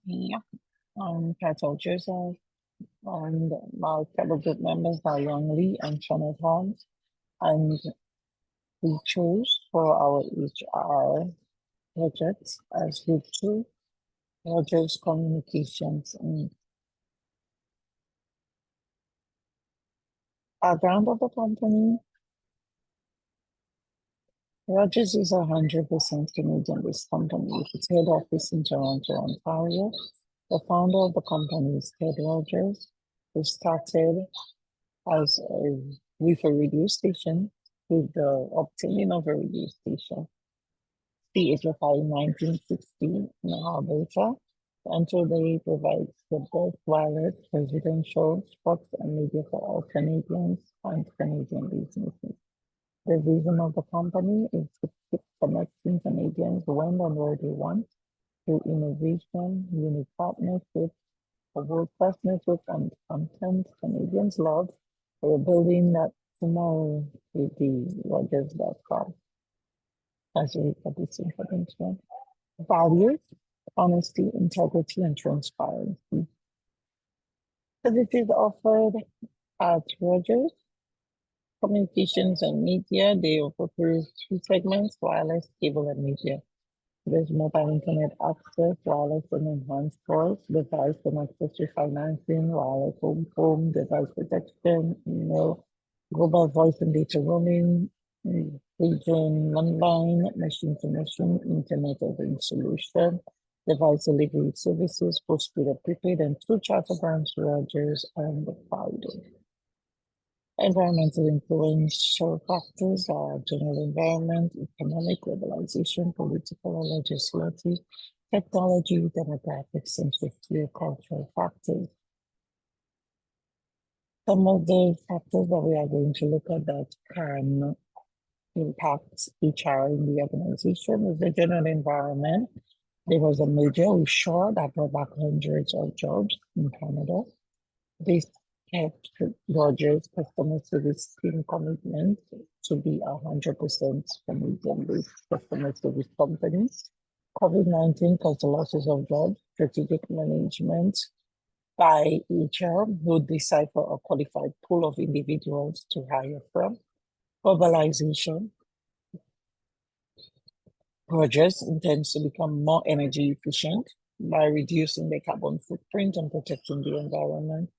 Yeah, titled Joseph, and my fellow group members are Young Lee and Janet Holmes, and we chose for our HR project as Group 2, Rogers Communications. And background of the company, Rogers is 100% Canadian-based company with its head office in Toronto, Ontario. The founder of the company is Ted Rogers, who started as with a radio station, with the obtaining of a radio station, CHFI in 1960 in Alberta. And today provides the best wireless, residential, sports, and media for all Canadians and Canadian businesses. The vision of the company is to keep connecting Canadians when and where they want through innovation, unique partnerships, a world-class network and content Canadians love. We're building that tomorrow with the Rogers.com as we put this information. Values, honesty, integrity, and transparency. So this is offered at Rogers Communications and Media. They offer three segments: wireless, cable, and media. There's mobile internet access, wireless and enhanced voice, device and accessory financing, wireless home device protection, global voice and data roaming, region landline, machine to machine, internet of things solution, device delivery services, postpaid and prepaid, and two charter brands, Rogers and Fido. Environmental influential factors are general environment, economic, globalization, political and legislative, technology, demographics, and socio-cultural factors. Some of the factors that we are going to look at that can impact HR in the organization is the general environment. There was a major offshore that brought back hundreds of jobs in Canada. This kept Rogers customer service team commitment to be 100% Canadian-based customer service company. COVID-19 caused losses of jobs, strategic management by HR who decide for a qualified pool of individuals to hire from. Globalization. Rogers intends to become more energy efficient by reducing the carbon footprint and protecting the environment.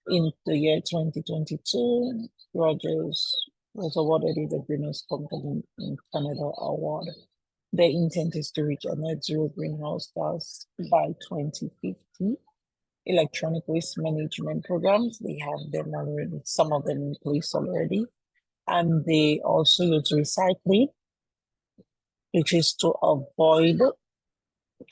In the year 2022, Rogers was awarded the Greenest Company in Canada award. Their intent is to reach a net zero greenhouse gas by 2050. Electronic waste management programs, they have them already, some of them in place already. And they also use recycling, which is to avoid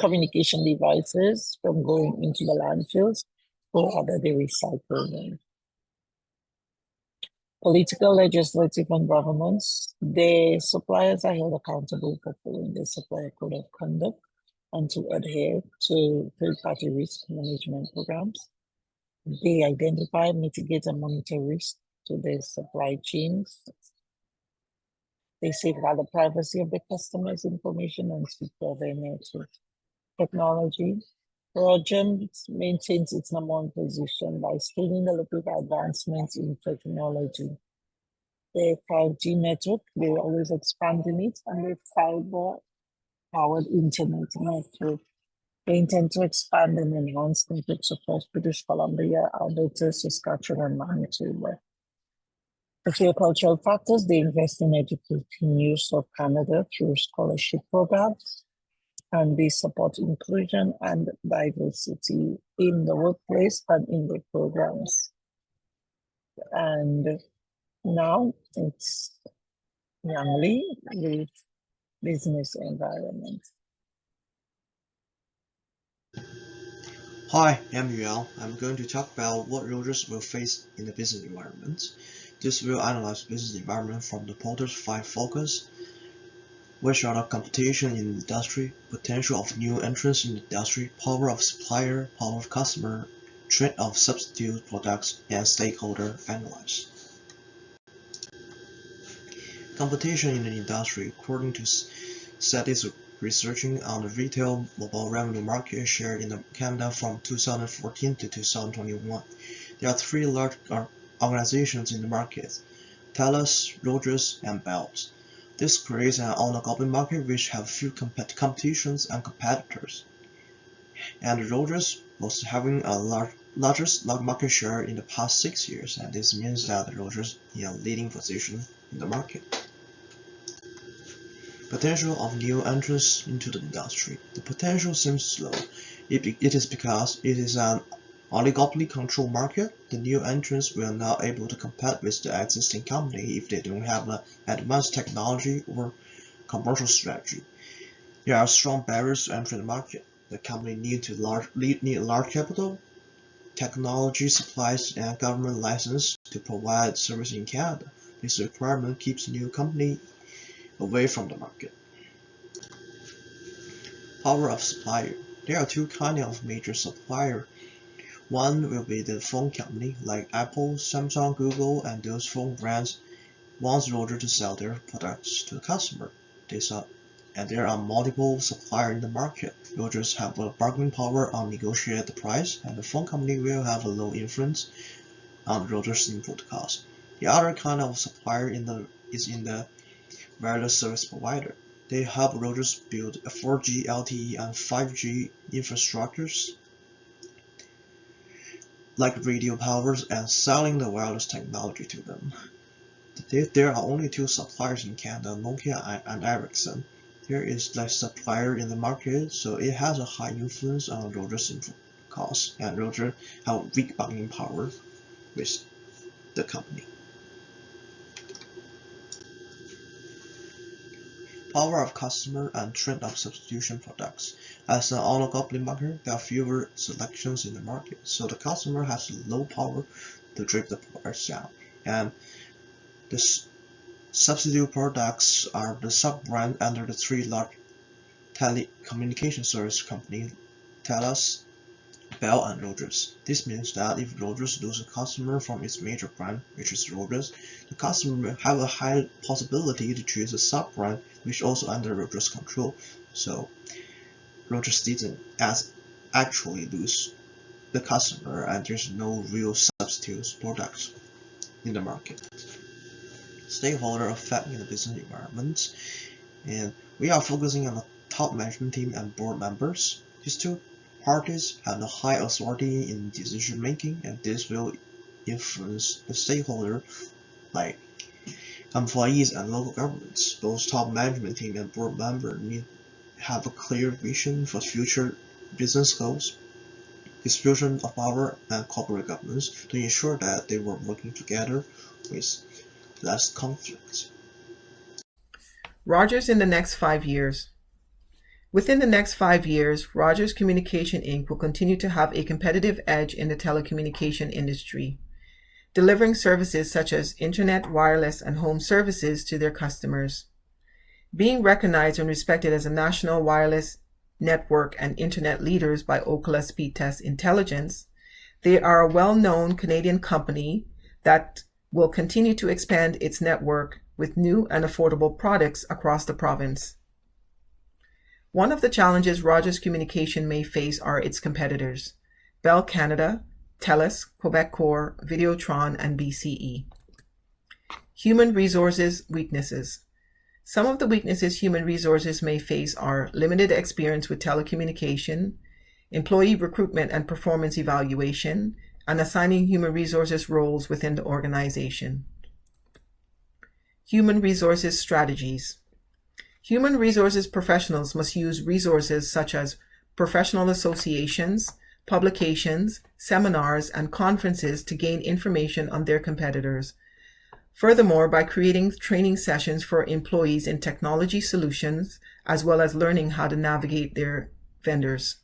communication devices from going into the landfills or other they recycle them. Political, legislative, and governance. The suppliers are held accountable for following the supplier code of conduct and to adhere to third-party risk management programs. They identify, mitigate, and monitor risk to their supply chains. They safeguard the privacy of the customer's information and secure their network. Technology. Rogers maintains its number one position by scaling the local advancements in technology. The 5G network, they're always expanding it, and the fiber-powered internet network. They intend to expand and enhance networks across British Columbia, Alberta, Saskatchewan, and Manitoba. Socio-cultural factors, they invest in educating youth of Canada through scholarship programs, and they support inclusion and diversity in the workplace and in the programs. And now it's Young Lee with business environment. Hi, I'm Yuel. I'm going to talk about what Rogers will face in the business environment. This will analyze business environment from the Porter's 5 focus, which are the competition in the industry, potential of new entrants in the industry, power of supplier, power of customer, trend of substitute products, and stakeholder analysis. Competition in the industry, according to researching on the retail mobile revenue market share in Canada from 2014 to 2021. There are three large organizations in the market: TELUS, Rogers, and Bell. This creates an oligopoly market which have few competitions and competitors. And Rogers was having a largest market share in the past 6 years, and this means that Rogers is in a leading position in the market. Potential of new entrants into the industry. The potential seems low. It is because it is an oligopoly controlled market. The new entrants will not able to compete with the existing company if they don't have an advanced technology or commercial strategy. There are strong barriers to enter the market. The company need large capital, technology supplies, and government license to provide service in Canada. This requirement keeps new company away from the market. Power of supplier. There are two kinds of major supplier. One will be the phone company like Apple, Samsung, Google, and those phone brands want Rogers to sell their products to the customer. And there are multiple suppliers in the market. Rogers have a bargaining power on negotiate the price, and the phone company will have a low influence on Rogers' input cost. The other kind of supplier is in the wireless service provider. They help Rogers build a 4G, LTE, and 5G infrastructures like radio powers and selling the wireless technology to them. There are only two suppliers in Canada, Nokia and Ericsson. There is less supplier in the market, so it has a high influence on Rogers' input costs, and Rogers have weak bargaining power with the company. Power of customer and trend of substitution products. As an oligopoly market, there are fewer selections in the market, so the customer has low power to drive the price down. And the substitute products are the sub-brand under the three large telecommunication service companies, TELUS, Bell, and Rogers. This means that if Rogers loses a customer from its major brand, which is Rogers, the customer will have a high possibility to choose a sub-brand which also under Rogers' control. So Rogers didn't actually lose the customer, and there's no real substitute products in the market. Stakeholder effect in the business environment, and we are focusing on the top management team and board members. These two parties have a high authority in decision making, and this will influence the stakeholder like employees and local governments. Both top management team and board members need to have a clear vision for future business goals, distribution of power, and corporate governance to ensure that they were working together with less conflict. Rogers in the next 5 years. Within the next 5 years, Rogers Communication Inc. will continue to have a competitive edge in the telecommunication industry, delivering services such as internet, wireless, and home services to their customers. Being recognized and respected as a national wireless network and internet leaders by Ookla Speedtest Intelligence, they are a well-known Canadian company that will continue to expand its network with new and affordable products across the province. One of the challenges Rogers Communication may face are its competitors: Bell Canada, TELUS, Quebecor, Videotron, and BCE. Human resources weaknesses. Some of the weaknesses human resources may face are limited experience with telecommunication, employee recruitment and performance evaluation, and assigning human resources roles within the organization. Human resources strategies. Human resources professionals must use resources such as professional associations, publications, seminars, and conferences to gain information on their competitors. Furthermore, by creating training sessions for employees in technology solutions, as well as learning how to navigate their vendors.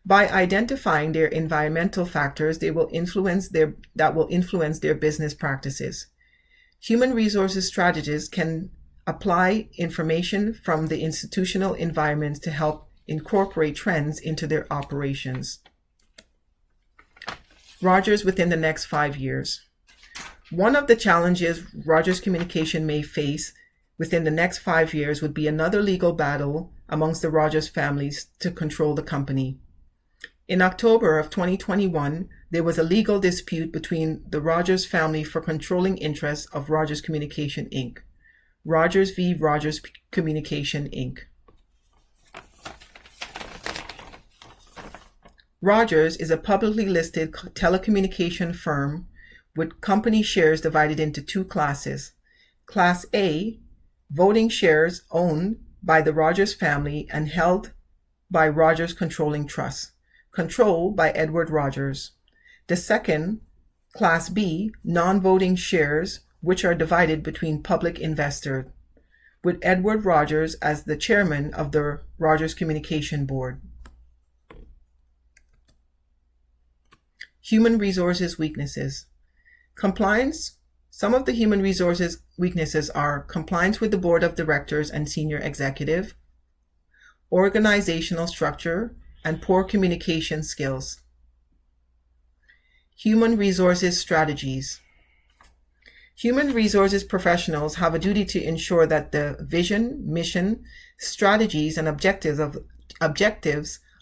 By identifying their environmental factors, that will influence their business practices. Human resources strategists can apply information from the institutional environment to help incorporate trends into their operations. Rogers within the next 5 years. One of the challenges Rogers Communication may face within the next 5 years would be another legal battle amongst the Rogers families to control the company. In October of 2021, there was a legal dispute between the Rogers family for controlling interests of Rogers Communication Inc. Rogers v. Rogers Communication Inc. Rogers is a publicly listed telecommunication firm with company shares divided into two classes. Class A, voting shares owned by the Rogers family and held by Rogers Controlling Trust, controlled by Edward Rogers. The second, Class B, non-voting shares, which are divided between public investors, with Edward Rogers as the chairman of the Rogers Communication Board. Human resources weaknesses. Compliance. Some of the human resources weaknesses are compliance with the board of directors and senior executive, organizational structure, and poor communication skills. Human resources strategies. Human resources professionals have a duty to ensure that the vision, mission, strategies, and objectives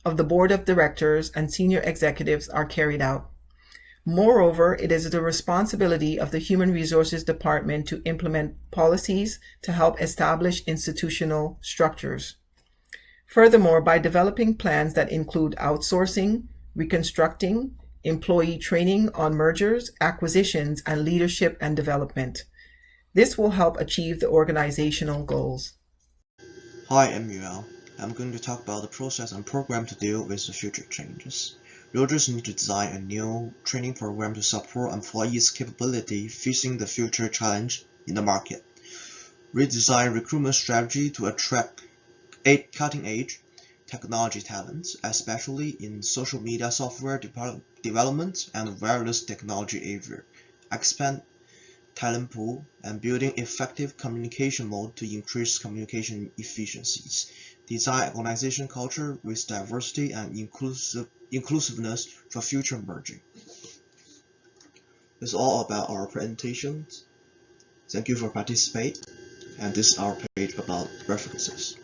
of the board of directors and senior executives are carried out. Moreover, it is the responsibility of the Human Resources Department to implement policies to help establish institutional structures. Furthermore, by developing plans that include outsourcing, reconstructing, employee training on mergers, acquisitions, and leadership and development. This will help achieve the organizational goals. Hi, I'm Yuel. I'm going to talk about the process and program to deal with the future changes. Rogers need to design a new training program to support employees' capability facing the future challenge in the market. Redesign recruitment strategy to attract cutting-edge technology talents, especially in social media software development and wireless technology area. Expand talent pool and building effective communication mode to increase communication efficiencies. Design organization culture with diversity and inclusiveness for future merging. That's all about our presentation. Thank you for participating, and this is our page about references.